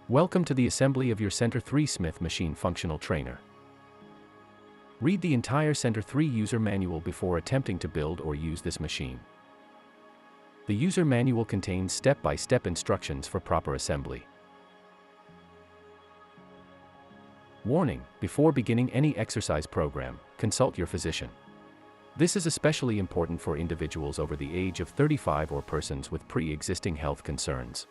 Welcome to the assembly of your Centr 3 Smith Machine Functional Trainer. Read the entire Centr 3 user manual before attempting to build or use this machine. The user manual contains step-by-step instructions for proper assembly. Warning: before beginning any exercise program, consult your physician. This is especially important for individuals over the age of 35 or persons with pre-existing health concerns.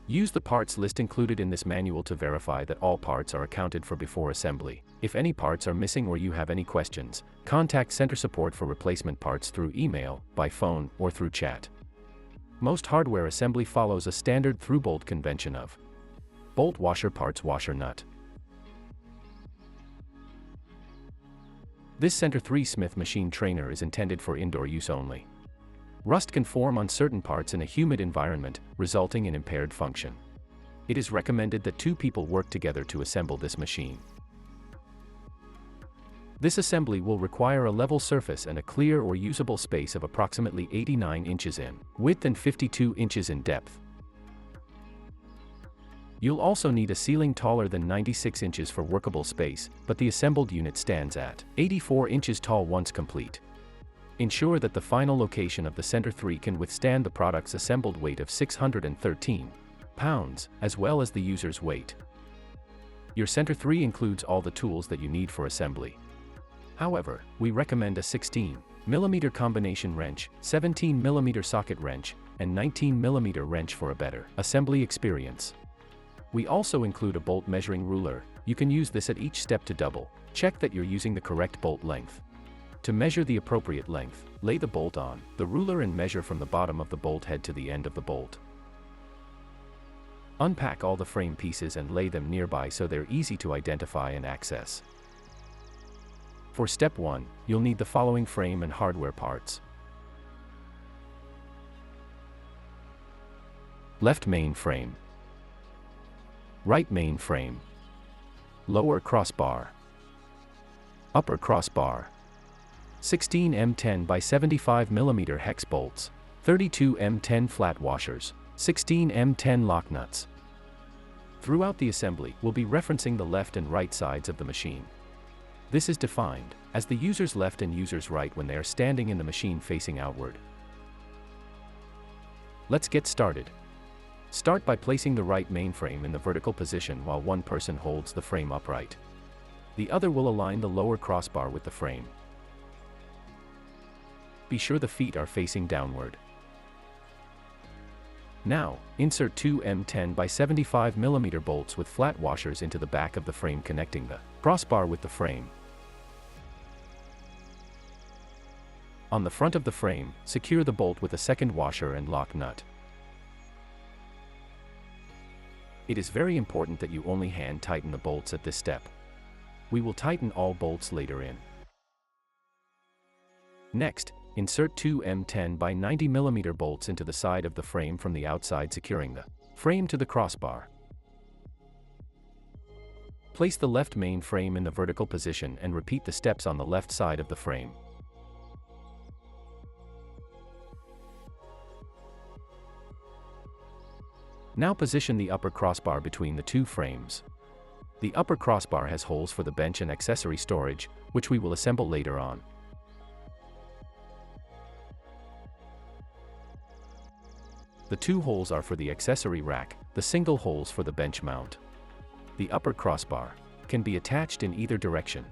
Use the parts list included in this manual to verify that all parts are accounted for before assembly. If any parts are missing or you have any questions, contact Centr support for replacement parts through email, by phone, or through chat. Most hardware assembly follows a standard through-bolt convention of bolt washer parts washer nut. This Centr 3 Smith Machine Trainer is intended for indoor use only. Rust can form on certain parts in a humid environment, resulting in impaired function. It is recommended that 2 people work together to assemble this machine. This assembly will require a level surface and a clear or usable space of approximately 89 inches in width and 52 inches in depth. You'll also need a ceiling taller than 96 inches for workable space, but the assembled unit stands at 84 inches tall once complete. Ensure that the final location of the Centr 3 can withstand the product's assembled weight of 613 pounds, as well as the user's weight. Your Centr 3 includes all the tools that you need for assembly. However, we recommend a 16mm combination wrench, 17mm socket wrench, and 19mm wrench for a better assembly experience. We also include a bolt measuring ruler. You can use this at each step to double check that you're using the correct bolt length. To measure the appropriate length, lay the bolt on the ruler and measure from the bottom of the bolt head to the end of the bolt. Unpack all the frame pieces and lay them nearby so they're easy to identify and access. For step 1, you'll need the following frame and hardware parts. Left main frame, right main frame, lower crossbar, upper crossbar, 16 M10 by 75 mm hex bolts, 32 M10 flat washers, 16 M10 lock nuts. Throughout the assembly, we'll be referencing the left and right sides of the machine. This is defined as the user's left and user's right when they are standing in the machine facing outward. Let's get started. Start by placing the right mainframe in the vertical position while one person holds the frame upright. The other will align the lower crossbar with the frame. Be sure the feet are facing downward. Now, insert 2 M10 by 75 mm bolts with flat washers into the back of the frame connecting the crossbar with the frame. On the front of the frame, secure the bolt with a second washer and lock nut. It is very important that you only hand tighten the bolts at this step. We will tighten all bolts later in. Next, insert 2 M10 by 90 mm bolts into the side of the frame from the outside, securing the frame to the crossbar. Place the left main frame in the vertical position and repeat the steps on the left side of the frame. Now position the upper crossbar between the 2 frames. The upper crossbar has holes for the bench and accessory storage, which we will assemble later on. The 2 holes are for the accessory rack, the single holes for the bench mount. The upper crossbar can be attached in either direction.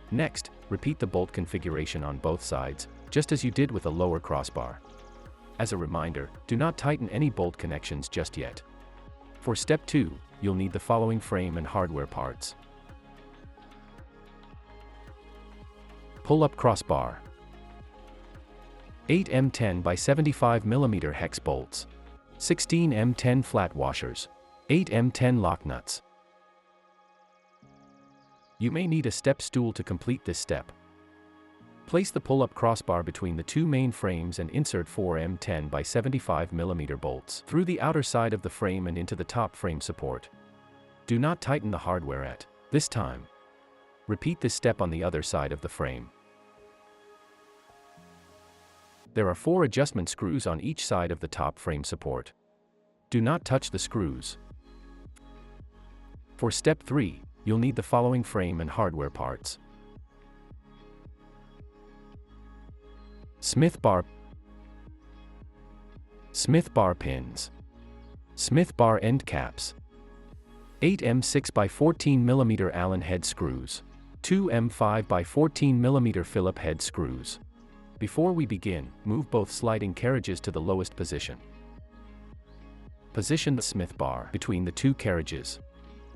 Next, repeat the bolt configuration on both sides, just as you did with a lower crossbar. As a reminder, do not tighten any bolt connections just yet. For step 2, you'll need the following frame and hardware parts. Pull-up crossbar, 8 M10 by 75 mm hex bolts, 16 M10 flat washers, 8 M10 lock nuts. You may need a step stool to complete this step. Place the pull-up crossbar between the 2 main frames and insert 4 M10 by 75 mm bolts through the outer side of the frame and into the top frame support. Do not tighten the hardware at this time. Repeat this step on the other side of the frame. There are 4 adjustment screws on each side of the top frame support. Do not touch the screws. For step 3, you'll need the following frame and hardware parts. Smith bar pins, Smith bar end caps, 8mm 6x14mm Allen head screws, 2mm 5x14mm Phillips head screws. Before we begin, move both sliding carriages to the lowest position. Position the Smith bar between the 2 carriages.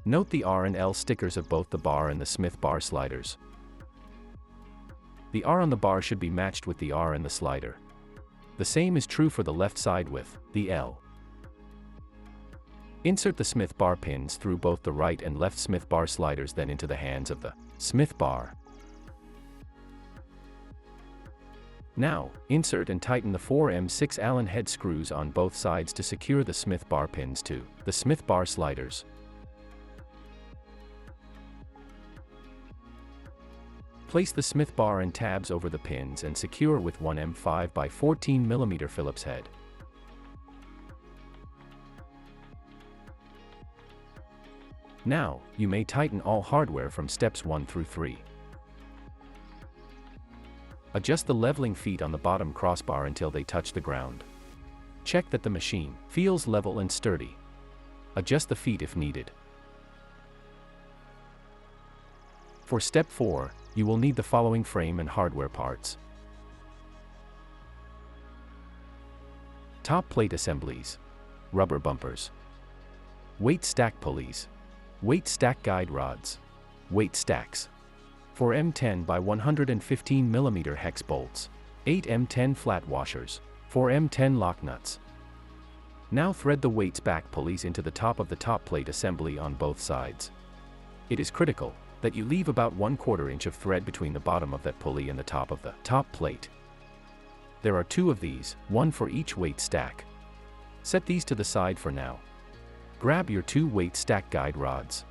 Note the R and L stickers of both the bar and the Smith bar sliders. The R on the bar should be matched with the R in the slider. The same is true for the left side with the L. Insert the Smith bar pins through both the right and left Smith bar sliders, then into the hands of the Smith bar. Now, insert and tighten the 4mm 6 Allen head screws on both sides to secure the Smith bar pins to the Smith bar sliders. Place the Smith bar and tabs over the pins and secure with 1mm 5x14mm Phillips head. Now, you may tighten all hardware from steps 1 through 3. Adjust the leveling feet on the bottom crossbar until they touch the ground. Check that the machine feels level and sturdy. Adjust the feet if needed. For step 4, you will need the following frame and hardware parts. Top plate assemblies, rubber bumpers, weight stack pulleys, weight stack guide rods, weight stacks, 4mm 10x115mm hex bolts, 8mm 10 flat washers, 4mm 10 lock nuts. Now thread the weights back pulleys into the top of the top plate assembly on both sides. It is critical that you leave about 1/4 inch of thread between the bottom of that pulley and the top of the top plate. There are 2 of these, 1 for each weight stack. Set these to the side for now. Grab your 2 weight stack guide rods.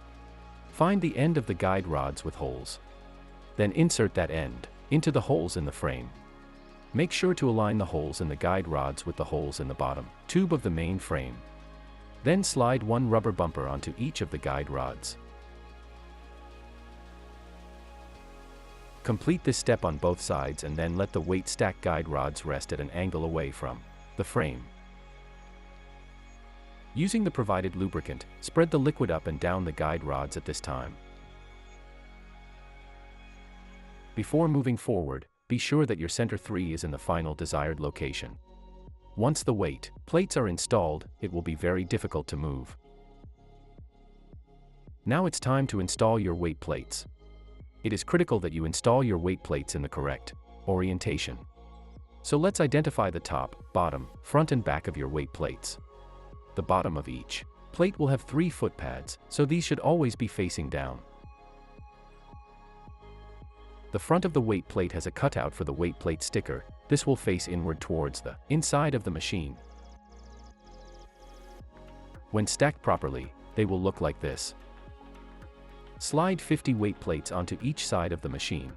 Find the end of the guide rods with holes. Then insert that end into the holes in the frame. Make sure to align the holes in the guide rods with the holes in the bottom tube of the main frame. Then slide 1 rubber bumper onto each of the guide rods. Complete this step on both sides and then let the weight stack guide rods rest at an angle away from the frame. Using the provided lubricant, spread the liquid up and down the guide rods at this time. Before moving forward, be sure that your Centr 3 is in the final desired location. Once the weight plates are installed, it will be very difficult to move. Now it's time to install your weight plates. It is critical that you install your weight plates in the correct orientation. So let's identify the top, bottom, front and back of your weight plates. The bottom of each plate will have 3 foot pads, so these should always be facing down. The front of the weight plate has a cutout for the weight plate sticker. This will face inward towards the inside of the machine. When stacked properly, they will look like this. Slide 50 weight plates onto each side of the machine.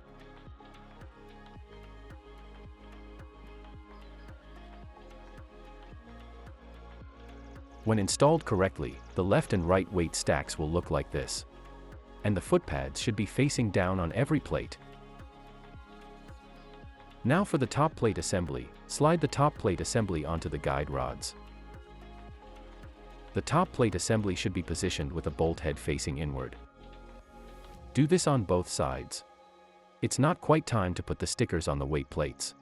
When installed correctly, the left and right weight stacks will look like this. And the foot pads should be facing down on every plate. Now for the top plate assembly, slide the top plate assembly onto the guide rods. The top plate assembly should be positioned with a bolt head facing inward. Do this on both sides. It's not quite time to put the stickers on the weight plates.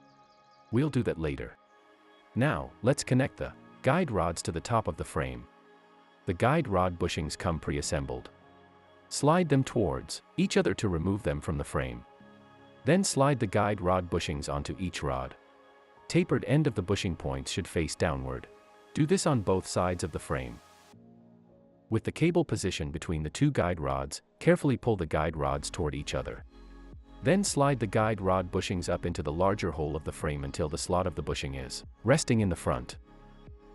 We'll do that later. Now, let's connect the guide rods to the top of the frame. The guide rod bushings come pre-assembled. Slide them towards each other to remove them from the frame. Then slide the guide rod bushings onto each rod. Tapered end of the bushing points should face downward. Do this on both sides of the frame. With the cable positioned between the 2 guide rods, carefully pull the guide rods toward each other. Then slide the guide rod bushings up into the larger hole of the frame until the slot of the bushing is resting in the front.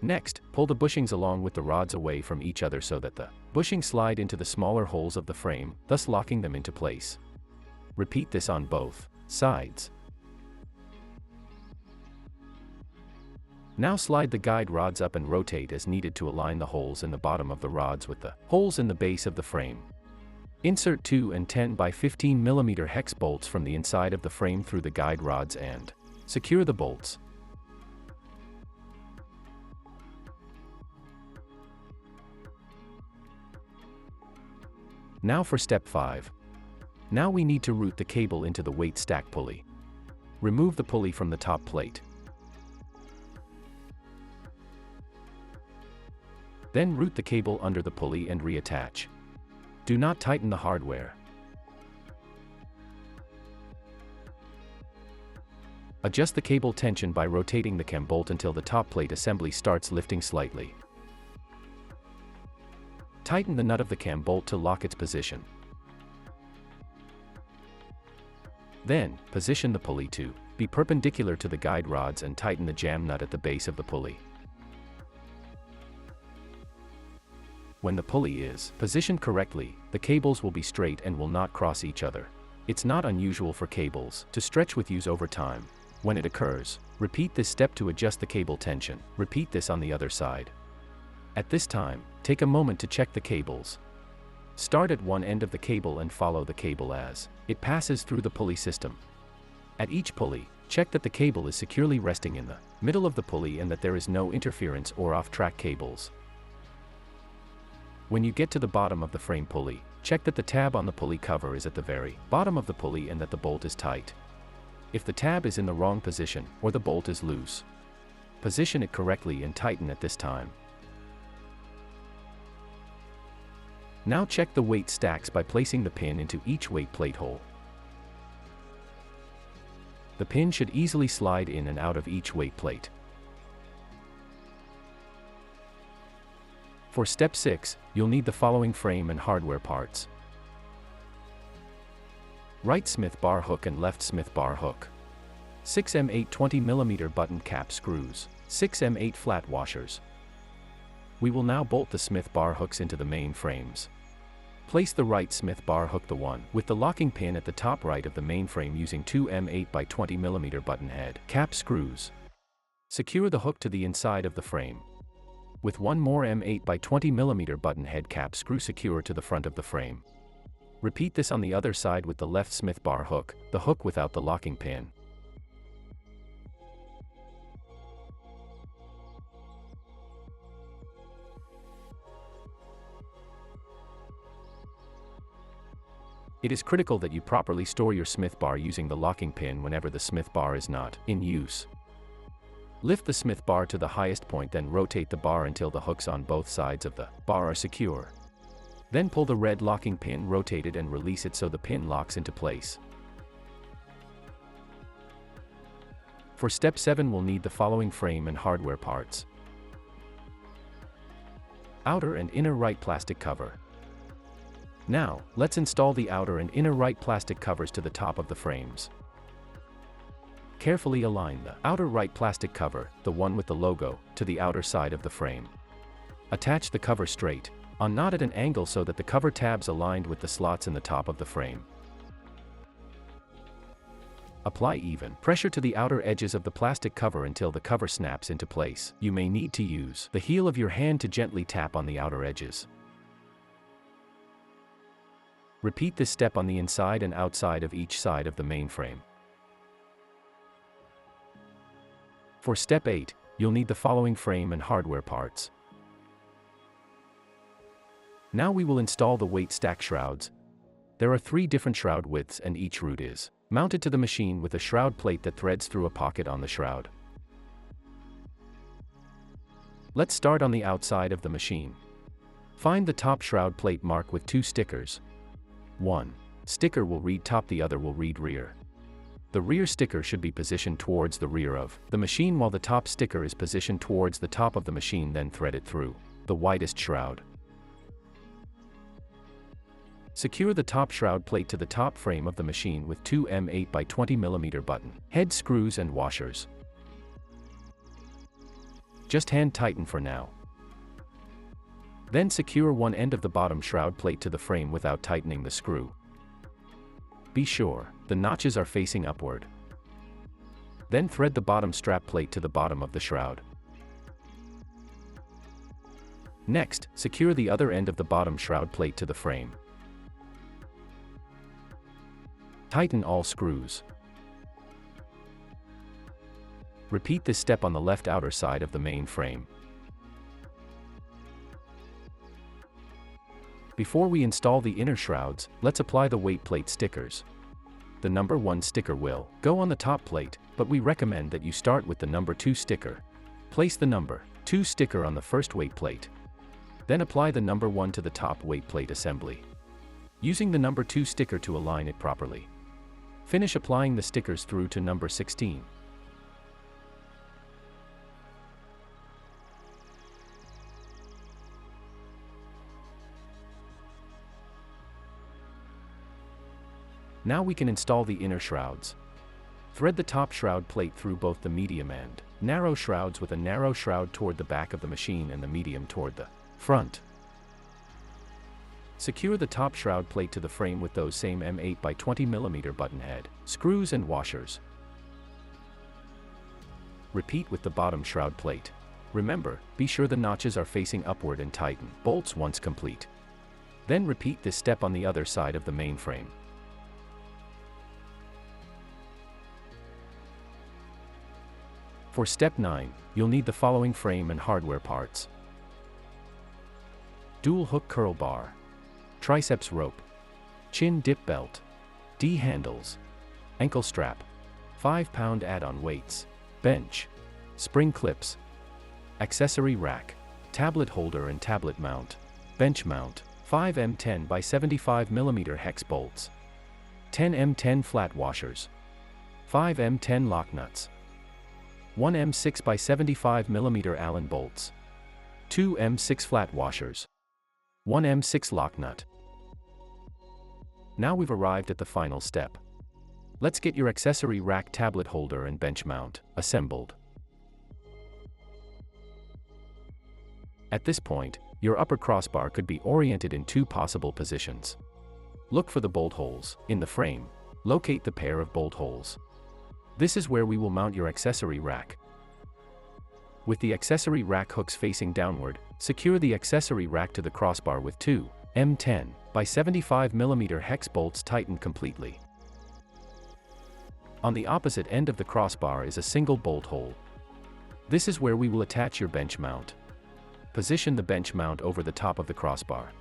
Next, pull the bushings along with the rods away from each other so that the bushings slide into the smaller holes of the frame, thus locking them into place. Repeat this on both sides. Now slide the guide rods up and rotate as needed to align the holes in the bottom of the rods with the holes in the base of the frame. Insert 2 and 10 by 15 mm hex bolts from the inside of the frame through the guide rods and secure the bolts. Now for step 5. Now we need to route the cable into the weight stack pulley. Remove the pulley from the top plate. Then route the cable under the pulley and reattach. Do not tighten the hardware. Adjust the cable tension by rotating the cam bolt until the top plate assembly starts lifting slightly. Tighten the nut of the cam bolt to lock its position. Then, position the pulley to be perpendicular to the guide rods and tighten the jam nut at the base of the pulley. When the pulley is positioned correctly, the cables will be straight and will not cross each other. It's not unusual for cables to stretch with use over time. When it occurs, repeat this step to adjust the cable tension. Repeat this on the other side. At this time, take a moment to check the cables. Start at one end of the cable and follow the cable as it passes through the pulley system. At each pulley, check that the cable is securely resting in the middle of the pulley and that there is no interference or off-track cables. When you get to the bottom of the frame pulley, check that the tab on the pulley cover is at the very bottom of the pulley and that the bolt is tight. If the tab is in the wrong position or the bolt is loose, position it correctly and tighten at this time. Now check the weight stacks by placing the pin into each weight plate hole. The pin should easily slide in and out of each weight plate. For step 6, you'll need the following frame and hardware parts. Right Smith bar hook and left Smith bar hook. 6M8 20mm button cap screws. 6M8 flat washers. We will now bolt the Smith bar hooks into the main frames. Place the right Smith bar hook, the one with the locking pin, at the top right of the main frame using 2 M8 by 20mm button head cap screws. Secure the hook to the inside of the frame. With one more M8 by 20mm button head cap screw secure to the front of the frame. Repeat this on the other side with the left Smith bar hook, the hook without the locking pin. It is critical that you properly store your Smith bar using the locking pin whenever the Smith bar is not in use. Lift the Smith bar to the highest point, then rotate the bar until the hooks on both sides of the bar are secure. Then pull the red locking pin, rotate it and release it so the pin locks into place. For step 7, we'll need the following frame and hardware parts. Outer and inner right plastic cover. Now, let's install the outer and inner right plastic covers to the top of the frames. Carefully align the outer right plastic cover, the one with the logo, to the outer side of the frame. Attach the cover straight on, not at an angle, so that the cover tabs aligned with the slots in the top of the frame. Apply even pressure to the outer edges of the plastic cover until the cover snaps into place. You may need to use the heel of your hand to gently tap on the outer edges. Repeat this step on the inside and outside of each side of the main frame. For step 8, you'll need the following frame and hardware parts. Now we will install the weight stack shrouds. There are 3 different shroud widths and each root is mounted to the machine with a shroud plate that threads through a pocket on the shroud. Let's start on the outside of the machine. Find the top shroud plate mark with 2 stickers. One sticker will read top, the other will read rear. The rear sticker should be positioned towards the rear of the machine while the top sticker is positioned towards the top of the machine, then thread it through the widest shroud. Secure the top shroud plate to the top frame of the machine with 2 M8 by 20mm button head screws and washers. Just hand tighten for now. Then secure one end of the bottom shroud plate to the frame without tightening the screw. Be sure the notches are facing upward. Then thread the bottom strap plate to the bottom of the shroud. Next, secure the other end of the bottom shroud plate to the frame. Tighten all screws. Repeat this step on the left outer side of the main frame. Before we install the inner shrouds, let's apply the weight plate stickers. The number 1 sticker will go on the top plate, but we recommend that you start with the number 2 sticker. Place the number 2 sticker on the first weight plate. Then apply the number 1 to the top weight plate assembly, using the number 2 sticker to align it properly. Finish applying the stickers through to number 16. Now we can install the inner shrouds. Thread the top shroud plate through both the medium and narrow shrouds, with a narrow shroud toward the back of the machine and the medium toward the front. Secure the top shroud plate to the frame with those same M8 by 20 mm button head screws and washers. Repeat with the bottom shroud plate. Remember, be sure the notches are facing upward and tighten bolts once complete. Then repeat this step on the other side of the main frame. For step 9, you'll need the following frame and hardware parts: dual hook curl bar, triceps rope, chin dip belt, D handles, ankle strap, 5-pound add-on weights, bench, spring clips, accessory rack, tablet holder and tablet mount, bench mount, 5 M10 by 75 mm hex bolts, 10 M10 flat washers, 5 M10 lock nuts, 1 M6 by 75 mm Allen bolts, 2 M6 flat washers, 1 M6 lock nut. Now we've arrived at the final step. Let's get your accessory rack, tablet holder and bench mount assembled. At this point, your upper crossbar could be oriented in 2 possible positions. Look for the bolt holes in the frame. Locate the pair of bolt holes. This is where we will mount your accessory rack. With the accessory rack hooks facing downward, secure the accessory rack to the crossbar with 2 M10 by 75 mm hex bolts tightened completely. On the opposite end of the crossbar is a single bolt hole. This is where we will attach your bench mount. Position the bench mount over the top of the crossbar.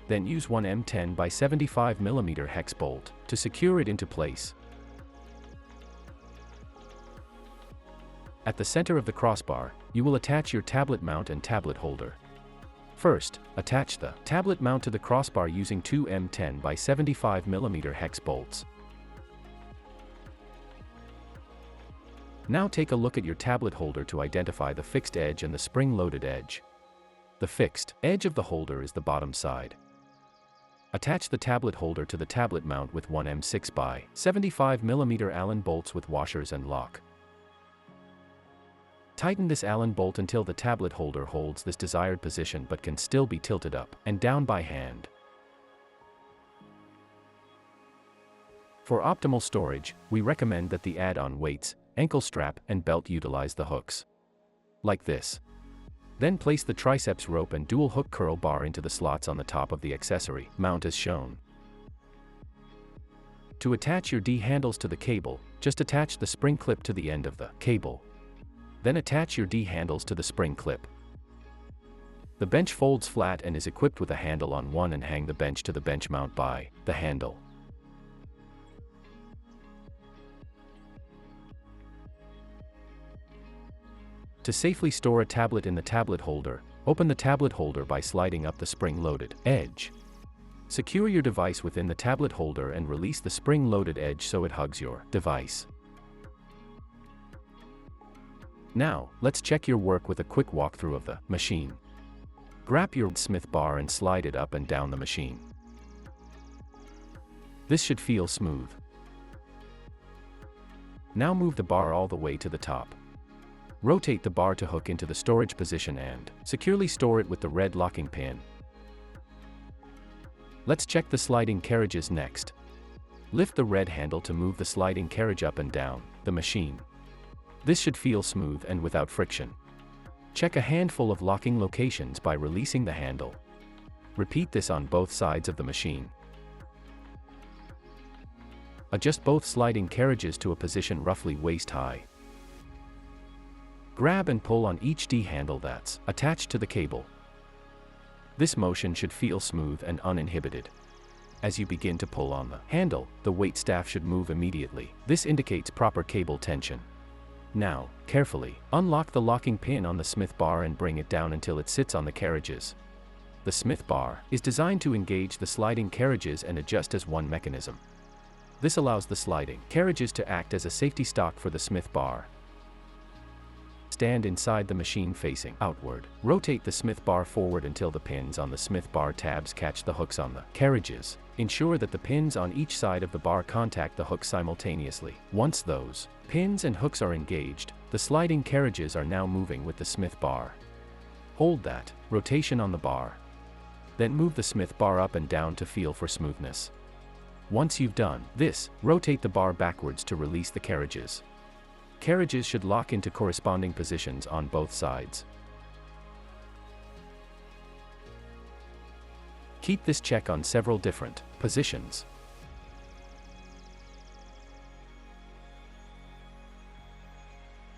Then use 1 M10 by 75 mm hex bolt to secure it into place. At the center of the crossbar, you will attach your tablet mount and tablet holder. First, attach the tablet mount to the crossbar using 2 M10 by 75 mm hex bolts. Now take a look at your tablet holder to identify the fixed edge and the spring-loaded edge. The fixed edge of the holder is the bottom side. Attach the tablet holder to the tablet mount with 1 M6 by 75 mm Allen bolts with washers and lock. Tighten this Allen bolt until the tablet holder holds this desired position but can still be tilted up and down by hand. For optimal storage, we recommend that the add-on weights, ankle strap, and belt utilize the hooks. Like this. Then place the triceps rope and dual hook curl bar into the slots on the top of the accessory mount as shown. To attach your D handles to the cable, just attach the spring clip to the end of the cable. Then attach your D handles to the spring clip. The bench folds flat and is equipped with a handle on one, and hang the bench to the bench mount by the handle. To safely store a tablet in the tablet holder, open the tablet holder by sliding up the spring-loaded edge. Secure your device within the tablet holder and release the spring-loaded edge so it hugs your device. Now, let's check your work with a quick walkthrough of the machine. Grab your Smith bar and slide it up and down the machine. This should feel smooth. Now move the bar all the way to the top. Rotate the bar to hook into the storage position and securely store it with the red locking pin. Let's check the sliding carriages next. Lift the red handle to move the sliding carriage up and down the machine. This should feel smooth and without friction. Check a handful of locking locations by releasing the handle. Repeat this on both sides of the machine. Adjust both sliding carriages to a position roughly waist high. Grab and pull on each D-handle that's attached to the cable. This motion should feel smooth and uninhibited. As you begin to pull on the handle, the weight staff should move immediately. This indicates proper cable tension. Now, carefully, unlock the locking pin on the Smith bar and bring it down until it sits on the carriages. The Smith bar is designed to engage the sliding carriages and adjust as one mechanism. This allows the sliding carriages to act as a safety stock for the Smith bar. Stand inside the machine facing outward. Rotate the Smith bar forward until the pins on the Smith bar tabs catch the hooks on the carriages. Ensure that the pins on each side of the bar contact the hooks simultaneously. Once those pins and hooks are engaged, the sliding carriages are now moving with the Smith bar. Hold that rotation on the bar. Then move the Smith bar up and down to feel for smoothness. Once you've done this, rotate the bar backwards to release the carriages. Carriages should lock into corresponding positions on both sides. Keep this check on several different positions.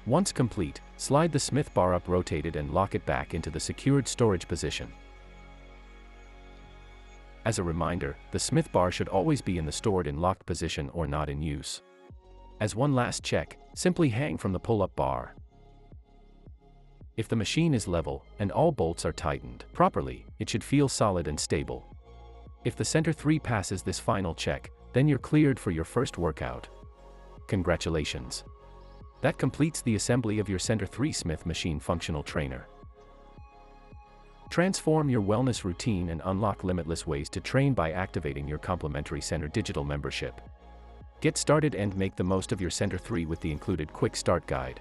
Once complete, slide the Smith bar up, rotate it, and lock it back into the secured storage position. As a reminder, the Smith bar should always be in the stored in locked position or not in use. As one last check, simply hang from the pull-up bar. If the machine is level and all bolts are tightened properly, it should feel solid and stable. If the Centr 3 passes this final check, then you're cleared for your first workout. Congratulations! That completes the assembly of your Centr 3 Smith Machine Functional Trainer. Transform your wellness routine and unlock limitless ways to train by activating your complimentary Centr digital membership. Get started and make the most of your Centr 3 with the included Quick Start Guide.